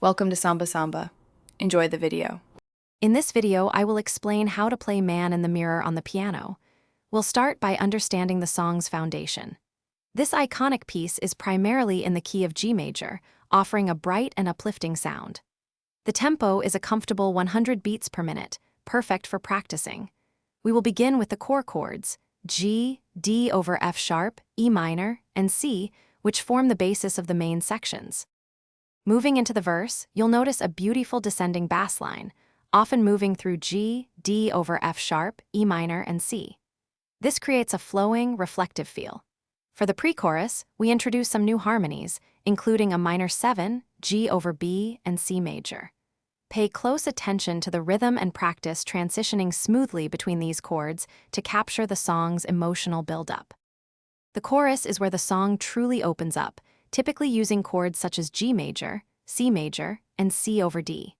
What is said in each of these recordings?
Welcome to Samba Samba. Enjoy the video. In this video, I will explain how to play Man in the Mirror on the piano. We'll start by understanding the song's foundation. This iconic piece is primarily in the key of G major, offering a bright and uplifting sound. The tempo is a comfortable 100 beats per minute, perfect for practicing. We will begin with the core chords, G, D over F sharp, E minor, and C, which form the basis of the main sections. Moving into the verse, you'll notice a beautiful descending bass line, often moving through G, D over F sharp, E minor, and C. This creates a flowing, reflective feel. For the pre-chorus, we introduce some new harmonies, including a minor 7, G over B, and C major. Pay close attention to the rhythm and practice transitioning smoothly between these chords to capture the song's emotional build-up. The chorus is where the song truly opens up, typically using chords such as G major, C major, and C over D.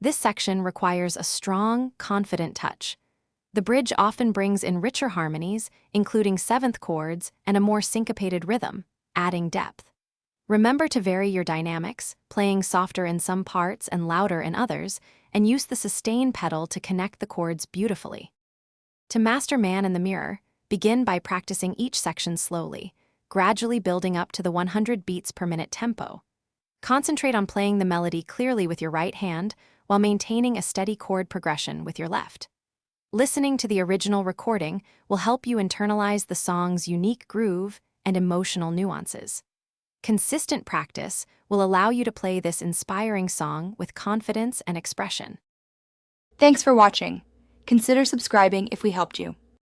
This section requires a strong, confident touch. The bridge often brings in richer harmonies, including seventh chords and a more syncopated rhythm, adding depth. Remember to vary your dynamics, playing softer in some parts and louder in others, and use the sustain pedal to connect the chords beautifully. To master Man in the Mirror, begin by practicing each section slowly, gradually building up to the 100 beats per minute tempo. Concentrate on playing the melody clearly with your right hand while maintaining a steady chord progression with your left. Listening to the original recording will help you internalize the song's unique groove and emotional nuances. Consistent practice will allow you to play this inspiring song with confidence and expression. Thanks for watching. Consider subscribing if we helped you.